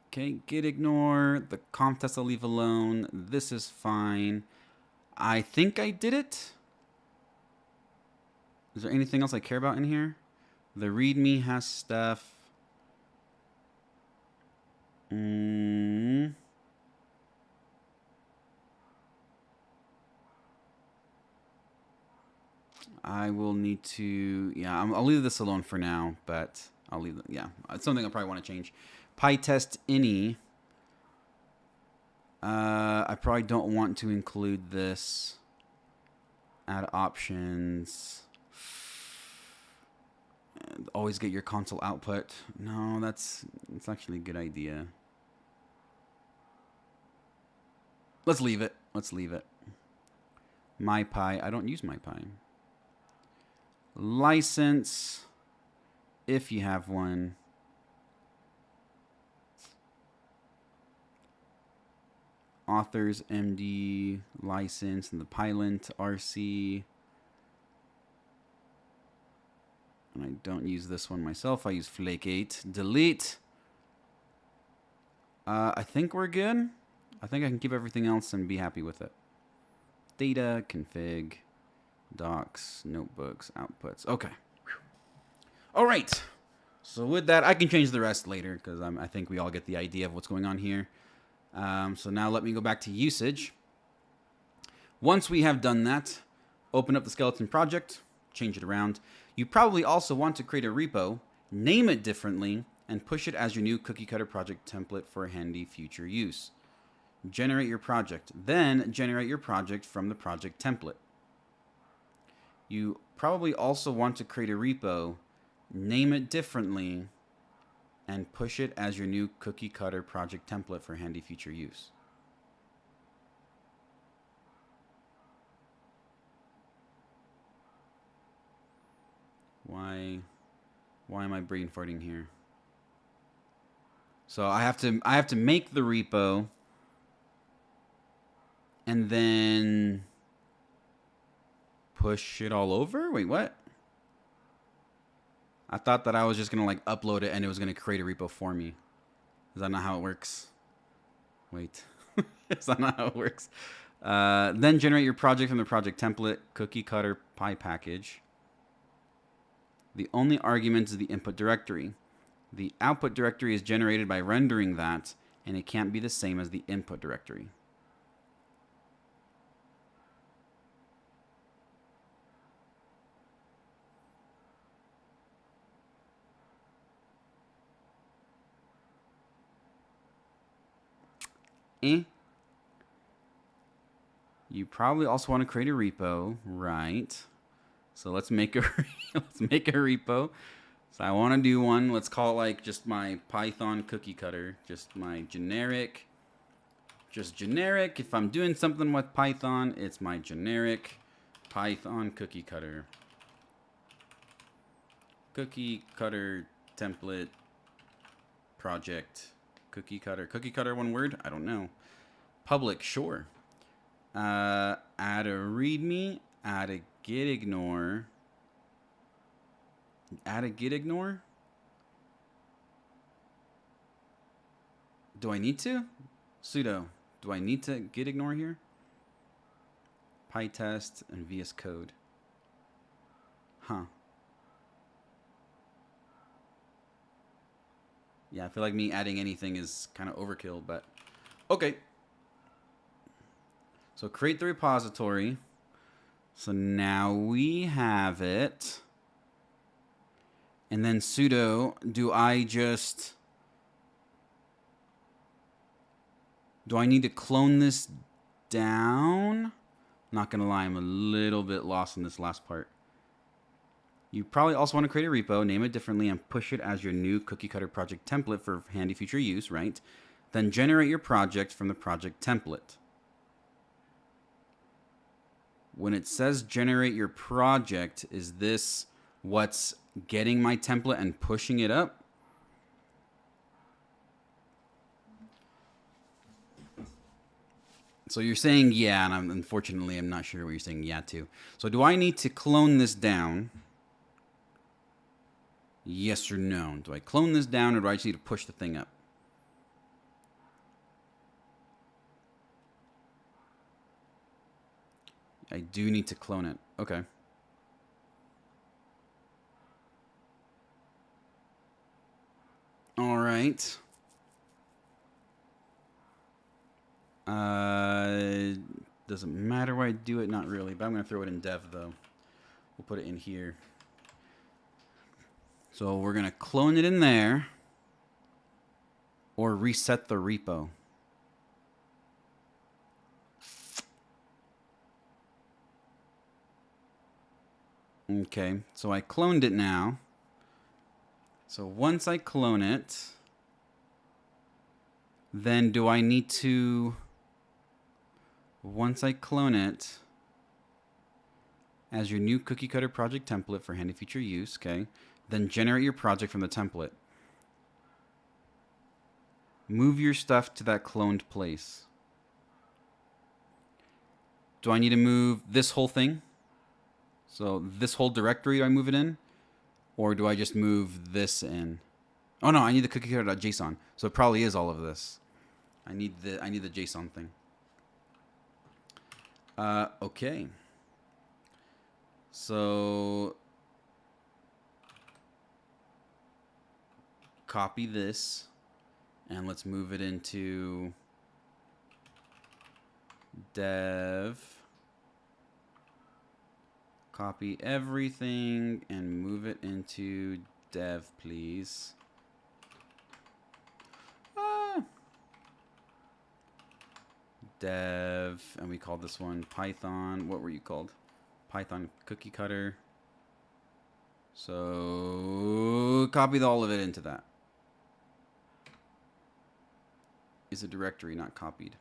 Okay, git ignore. The conf test I'll leave alone. This is fine. I think I did it. Is there anything else I care about in here? The readme has stuff. I will need to, yeah, I'll leave this alone for now, but I'll leave it, yeah. It's something I probably want to change. PyTest ini. I probably don't want to include this. Add options. Always get your console output. No, that's actually a good idea. Let's leave it. Let's leave it. MyPy. I don't use MyPy. License, if you have one. Authors MD license and the Pylint RC. And I don't use this one myself. I use Flake 8. Delete. I think we're good. I think I can keep everything else and be happy with it. Data, config, docs, notebooks, outputs. Okay. All right. So with that, I can change the rest later because I think we all get the idea of what's going on here. So now let me go back to usage. Once we have done that, open up the skeleton project, change it around. You probably also want to create a repo, name it differently, and push it as your new cookie cutter project template for handy future use. Generate your project. Then generate your project from the project template. You probably also want to create a repo, name it differently, and push it as your new cookie cutter project template for handy future use. Why am I brain farting here? So I have to make the repo and then push it all over? Wait, what? I thought that I was just going to like upload it and it was going to create a repo for me. Is that not how it works? Wait. Is that not how it works? Then generate your project from the project template, cookie cutter py package. The only argument is the input directory. The output directory is generated by rendering that, and it can't be the same as the input directory. You probably also want to create a repo, right? So let's make a repo. So I want to do one. Let's call it like just my Python cookie cutter, just my generic. Just generic. If I'm doing something with Python, it's my generic Python cookie cutter. Cookie cutter template project. Cookie cutter. Cookie cutter, one word? I don't know. Public, sure. Add a readme. Add a git ignore. Add a git ignore? Do I need to? Sudo. Do I need to git ignore here? PyTest and VS Code. Huh. Yeah, I feel like me adding anything is kind of overkill, but okay. So create the repository. So now we have it. And then sudo, do I need to clone this down? Not gonna lie, I'm a little bit lost in this last part. You probably also want to create a repo, name it differently, and push it as your new cookie cutter project template for handy future use, right? Then generate your project from the project template. When it says generate your project, is this what's getting my template and pushing it up? So you're saying yeah, and unfortunately I'm not sure what you're saying yeah to. So do I need to clone this down? Yes or no? Do I clone this down, or do I just need to push the thing up? I do need to clone it. Okay. All right. Doesn't matter where I do it, not really, but I'm going to throw it in dev, though. We'll put it in here. So we're going to clone it in there or reset the repo. Okay, so I cloned it now. So once I clone it, then do I need to, once I clone it as your new cookie cutter project template for handy future use, okay, then generate your project from the template. Move your stuff to that cloned place. Do I need to move this whole thing? So this whole directory, do I move it in? Or do I just move this in? Oh no, I need the cookie cutter.json. So it probably is all of this. I need the JSON thing. Okay. So copy this and let's move it into dev. Copy everything and move it into dev, please. Dev, and we called this one Python. What were you called? Python cookie cutter. So copy all of it into that. Is a directory not copied?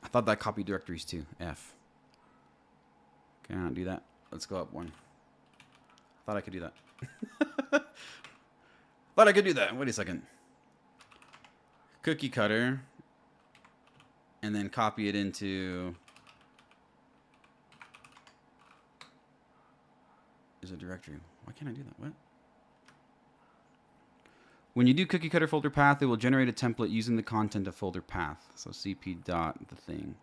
I thought that copied directories too. F. Can I not do that? Let's go up one. Thought I could do that. Thought I could do that. Wait a second. Cookie cutter. And then copy it into... Is a directory. Why can't I do that? What? When you do cookie cutter folder path, it will generate a template using the content of folder path. So cp dot the thing.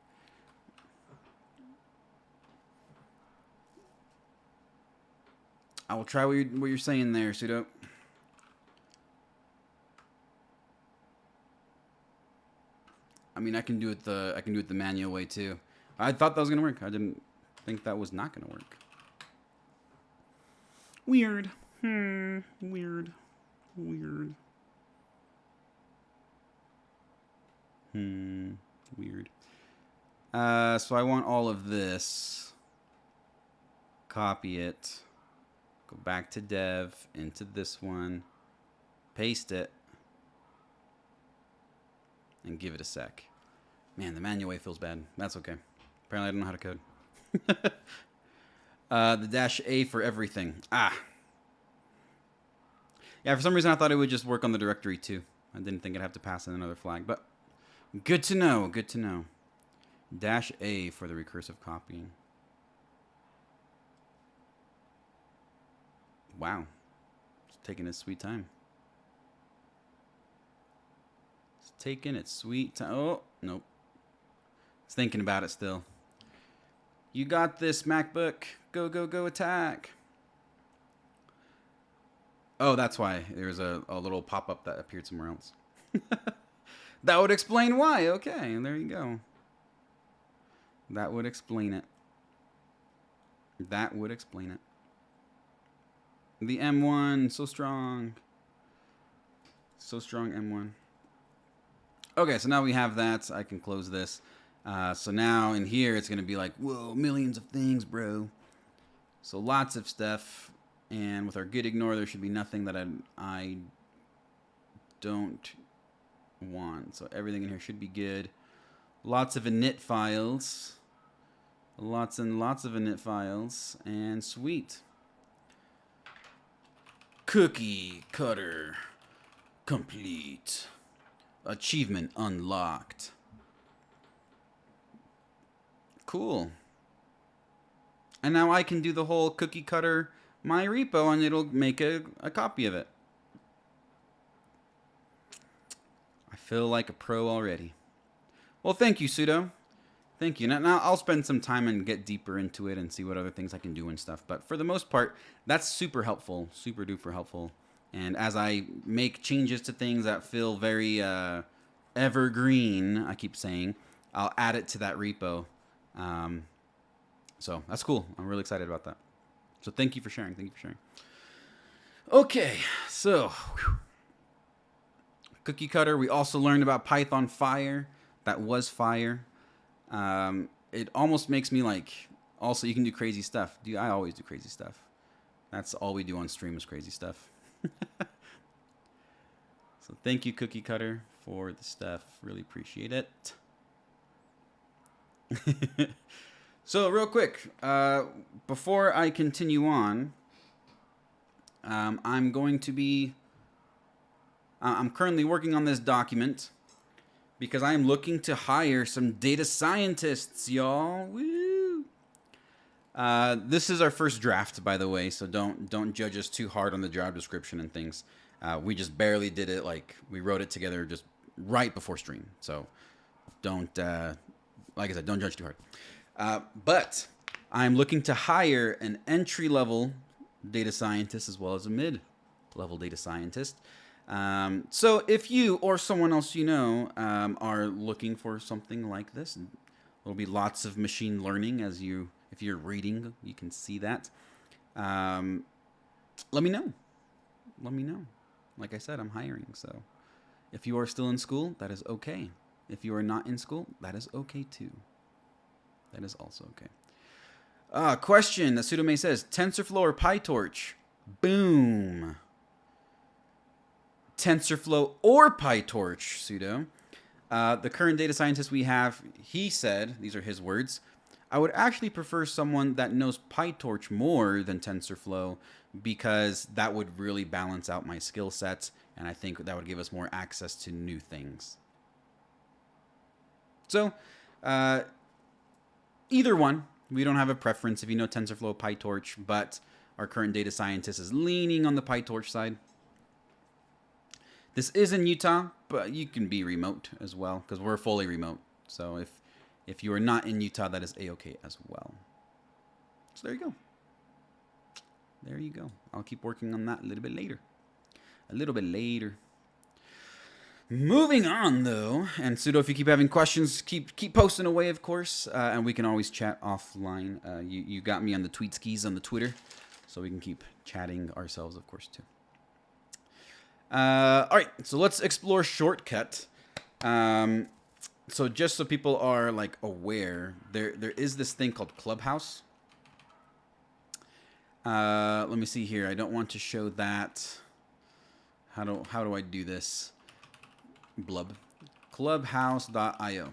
I will try what you're saying there, sudo. I mean, I can do it the manual way too. I thought that was gonna work. I didn't think that was not gonna work. Weird. Weird. Weird. Weird. So I want all of this. Copy it. Go back to dev, into this one. Paste it. And give it a sec. Man, the manual way feels bad. That's okay. Apparently I don't know how to code. The -A for everything. Ah. Yeah, for some reason I thought it would just work on the directory too. I didn't think I'd have to pass in another flag, but good to know, good to know. -A for the recursive copying. Wow. It's taking its sweet time. It's taking its sweet time. Oh, nope. It's thinking about it still. You got this, MacBook. Go, go, go, attack. Oh, that's why there's a little pop-up that appeared somewhere else. That would explain why. Okay, there you go. That would explain it. That would explain it. The M1, so strong. So strong, M1. Okay, so now we have that. I can close this. So now in here, it's going to be like, whoa, millions of things, bro. So lots of stuff. And with our Git Ignore, there should be nothing that I don't want. So everything in here should be good. Lots of init files. Lots and lots of init files. And sweet. Cookie cutter complete. Achievement unlocked. Cool. And now I can do the whole cookie cutter my repo and it'll make a copy of it. I feel like a pro already. Well, thank you, Sudo. Thank you. Now I'll spend some time and get deeper into it and see what other things I can do and stuff. But for the most part, that's super helpful, super duper helpful. And as I make changes to things that feel very evergreen, I keep saying, I'll add it to that repo. So that's cool. I'm really excited about that. So thank you for sharing. Thank you for sharing. Okay, so whew. Cookie cutter. We also learned about Python Fire. That was Fire. It almost makes me like, also you can do crazy stuff. Dude, I always do crazy stuff. That's all we do on stream is crazy stuff. So thank you, Cookie Cutter, for the stuff. Really appreciate it. So real quick, before I continue on, I'm currently working on this document because I am looking to hire some data scientists, y'all. Woo! This is our first draft, by the way, so don't judge us too hard on the job description and things. We just barely did it, like we wrote it together just right before stream. So don't, like I said, don't judge too hard. But I'm looking to hire an entry-level data scientist as well as a mid-level data scientist. So if you or someone else you know are looking for something like this, there'll be lots of machine learning if you're reading, you can see that. Let me know. Let me know. Like I said, I'm hiring. So if you are still in school, that is okay. If you are not in school, that is okay too. That is also okay. Question that Sudomay says, TensorFlow or PyTorch? Boom. TensorFlow or PyTorch, Sudo. The current data scientist we have, he said, these are his words, I would actually prefer someone that knows PyTorch more than TensorFlow because that would really balance out my skill sets, and I think that would give us more access to new things. So, either one. We don't have a preference if you know TensorFlow, PyTorch, but our current data scientist is leaning on the PyTorch side. This is in Utah, but you can be remote as well because we're fully remote. So if you are not in Utah, that is A-okay as well. So there you go. There you go. I'll keep working on that a little bit later. A little bit later. Moving on, though, and Sudo, if you keep having questions, keep posting away, of course, and we can always chat offline. You got me on the tweet skis on the Twitter, so we can keep chatting ourselves, of course, too. All right, so let's explore Shortcut. So just so people are like aware, there is this thing called Clubhouse. Let me see here. I don't want to show that. How do I do this? Blub. Clubhouse.io.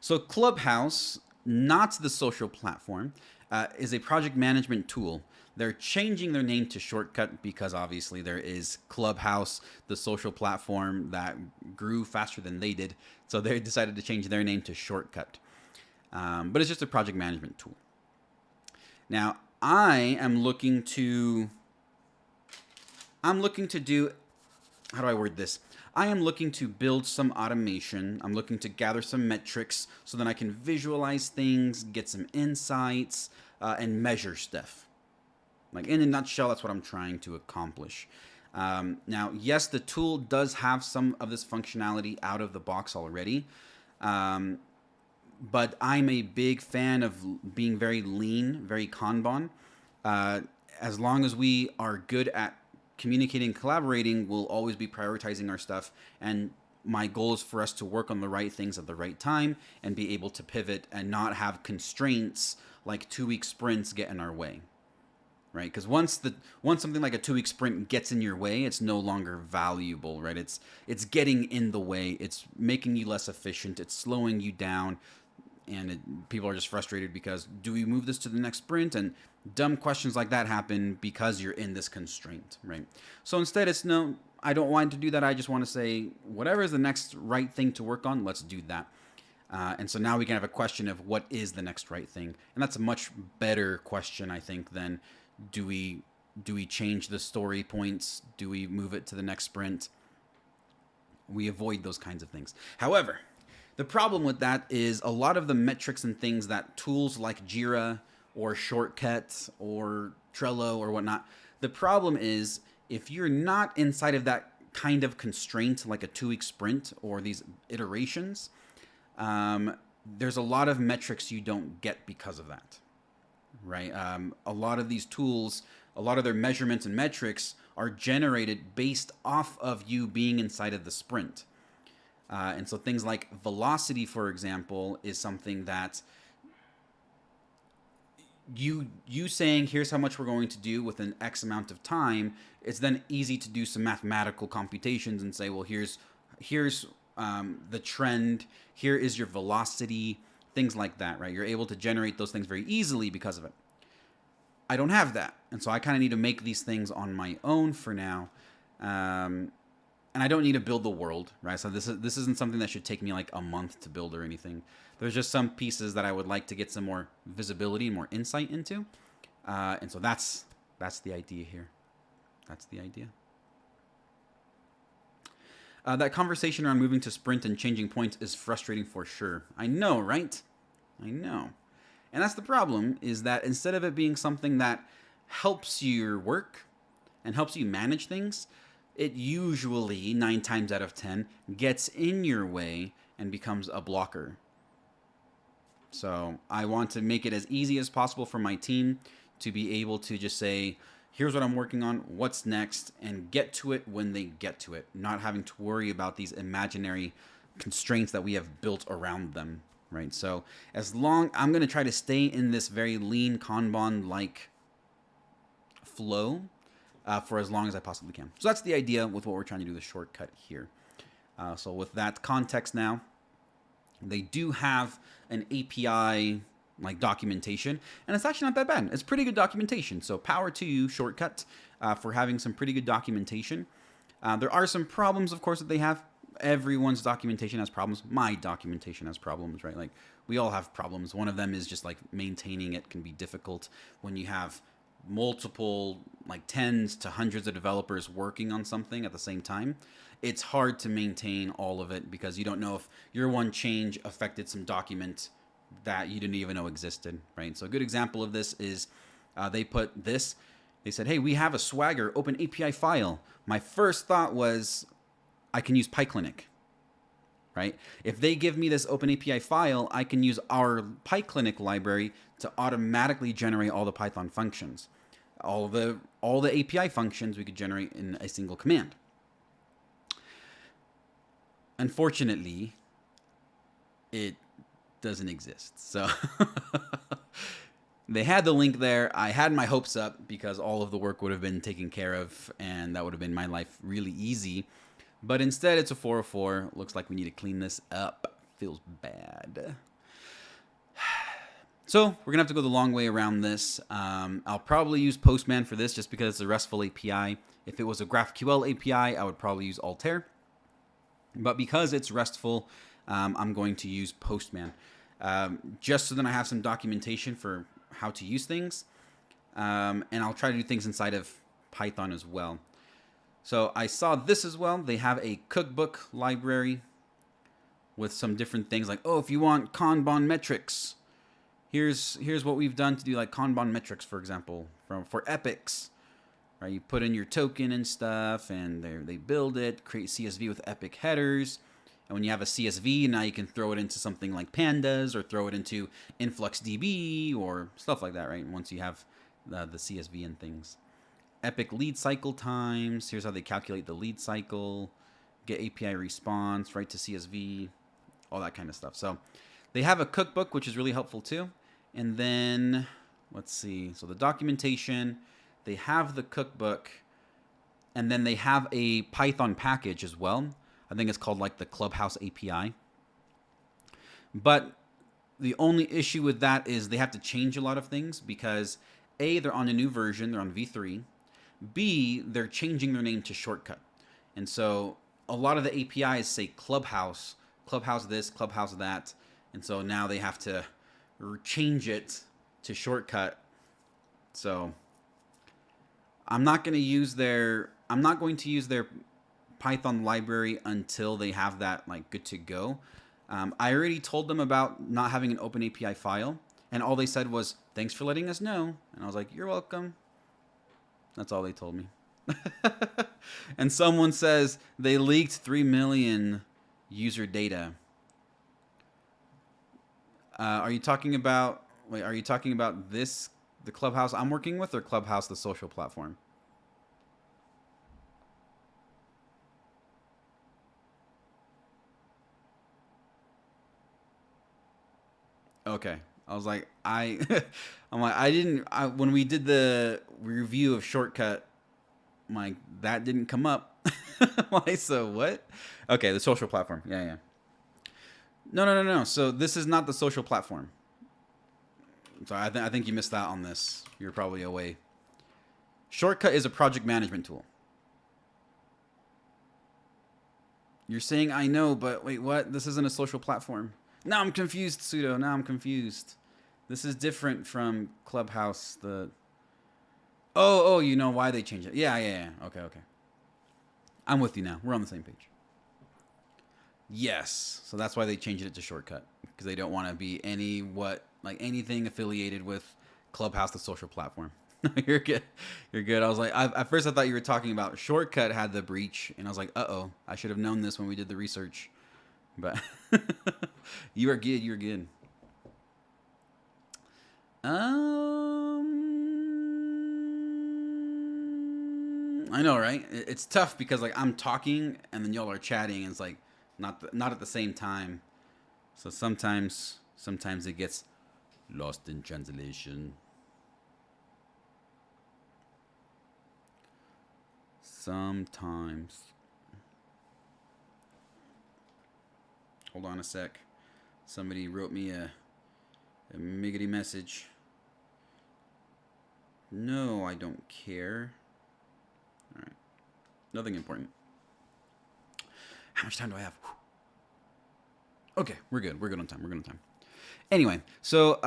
So Clubhouse, not the social platform, is a project management tool. They're changing their name to Shortcut because obviously there is Clubhouse, the social platform that grew faster than they did. So they decided to change their name to Shortcut. But it's just a project management tool. Now, I am looking to do, how do I word this? I am looking to build some automation. I'm looking to gather some metrics so that I can visualize things, get some insights, and measure stuff. Like in a nutshell, that's what I'm trying to accomplish. Now, yes, the tool does have some of this functionality out of the box already. But I'm a big fan of being very lean, very Kanban. As long as we are good at communicating and collaborating, we'll always be prioritizing our stuff. And my goal is for us to work on the right things at the right time and be able to pivot and not have constraints like 2-week sprints get in our way. right? Because once something like a 2-week sprint gets in your way, it's no longer valuable, right? It's getting in the way. It's making you less efficient. It's slowing you down, and people are just frustrated because do we move this to the next sprint? And dumb questions like that happen because you're in this constraint, right? So instead, it's no, I don't want to do that. I just want to say whatever is the next right thing to work on, let's do that. And so now we can have a question of what is the next right thing, and that's a much better question, I think, than do we change the story points? Do we move it to the next sprint? We avoid those kinds of things. However, the problem with that is a lot of the metrics and things that tools like Jira or Shortcut or Trello or whatnot, the problem is if you're not inside of that kind of constraint, like a 2-week sprint or these iterations, there's a lot of metrics you don't get because of that, right? A lot of these tools, a lot of their measurements and metrics are generated based off of you being inside of the sprint. And so things like velocity, for example, is something that you saying, here's how much we're going to do within X amount of time. It's then easy to do some mathematical computations and say, well, here's the trend, here is your velocity, things like that, right? You're able to generate those things very easily because of it. I don't have that, and so I kind of need to make these things on my own for now. And I don't need to build the world, right? So this isn't something that should take me like a month to build or anything. There's just some pieces that I would like to get some more visibility and more insight into. And so that's the idea here. That's the idea. That conversation around moving to sprint and changing points is frustrating for sure. I know, right? I know. And that's the problem, is that instead of it being something that helps your work and helps you manage things, it usually, 9 times out of 10, gets in your way and becomes a blocker. So I want to make it as easy as possible for my team to be able to just say, here's what I'm working on, what's next, and get to it when they get to it, not having to worry about these imaginary constraints that we have built around them, right? So I'm going to try to stay in this very lean Kanban-like flow for as long as I possibly can. So that's the idea with what we're trying to do, the shortcut here. So with that context now, they do have an API like documentation, and it's actually not that bad. It's pretty good documentation. So power to you, Shortcut, for having some pretty good documentation. There are some problems, of course, that they have. Everyone's documentation has problems. My documentation has problems, right? Like we all have problems. One of them is just like maintaining it can be difficult when you have multiple, like tens to hundreds of developers working on something at the same time. It's hard to maintain all of it because you don't know if your one change affected some document that you didn't even know existed, right? So a good example of this is they said, hey, we have a Swagger open API file. My first thought was I can use PyClinic, right? If they give me this open API file, I can use our PyClinic library to automatically generate all the Python functions. All the API functions we could generate in a single command. Unfortunately, it doesn't exist. So they had the link there. I had my hopes up because all of the work would have been taken care of and that would have been my life really easy. But instead it's a 404. Looks like we need to clean this up. Feels bad. So we're gonna have to go the long way around this. I'll probably use Postman for this just because it's a RESTful API. If it was a GraphQL API, I would probably use Altair. But because it's RESTful, I'm going to use Postman. Just so that I have some documentation for how to use things. And I'll try to do things inside of Python as well. So I saw this as well. They have a cookbook library with some different things like, oh, if you want Kanban metrics, here's what we've done to do like Kanban metrics, for example, for epics. Right? You put in your token and stuff, and they build it, create CSV with epic headers. And when you have a CSV, now you can throw it into something like Pandas or throw it into InfluxDB or stuff like that, right? Once you have the CSV and things. Epic lead cycle times. Here's how they calculate the lead cycle. Get API response, right to CSV, all that kind of stuff. So they have a cookbook, which is really helpful too. And then, let's see. So the documentation, they have the cookbook, and then they have a Python package as well. I think it's called like the Clubhouse API. But the only issue with that is they have to change a lot of things because A, they're on a new version, they're on V3. B, they're changing their name to Shortcut. And so a lot of the APIs say Clubhouse, Clubhouse this, Clubhouse that. And so now they have to change it to Shortcut. So I'm not going to use their Python library until they have that like good to go. I already told them about not having an open API file, and all they said was, thanks for letting us know. And I was like, you're welcome. That's all they told me. And someone says they leaked 3 million user data. Are you talking about this, the Clubhouse I'm working with, or Clubhouse, the social platform? Okay. I was like, when we did the review of Shortcut, I'm like, that didn't come up. Why? So what? Okay, the social platform. Yeah. No. So this is not the social platform. So I think you missed out on this. You're probably away. Shortcut is a project management tool. You're saying I know, but wait, what? This isn't a social platform. Now I'm confused, Pseudo. Now I'm confused. This is different from Clubhouse. Oh, you know why they changed it. Yeah. Okay. I'm with you now. We're on the same page. Yes. So that's why they changed it to Shortcut. Because they don't want to be anything affiliated with Clubhouse, the social platform. You're good. I was like, at first I thought you were talking about Shortcut had the breach. And I was like, uh-oh. I should have known this when we did the research. But you are good. You're good. I know, right? It's tough because like I'm talking and then y'all are chatting, and it's like not at the same time. So sometimes it gets lost in translation. Sometimes. Hold on a sec. Somebody wrote me a miggity message. No, I don't care. All right. Nothing important. How much time do I have? Okay, we're good. We're good on time. Anyway, so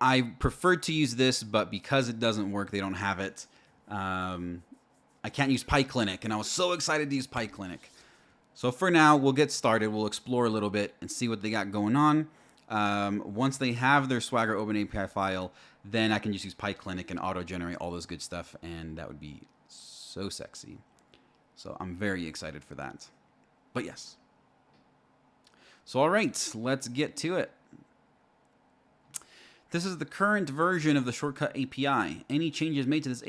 I preferred to use this, but because it doesn't work, they don't have it. I can't use PyClinic, and I was so excited to use PyClinic. So for now, we'll get started. We'll explore a little bit and see what they got going on. Once they have their Swagger Open API file, then I can just use PyClinic and auto-generate all those good stuff, and that would be so sexy. So I'm very excited for that. But yes. So all right, let's get to it. This is the current version of the Shortcut API. Any changes made to this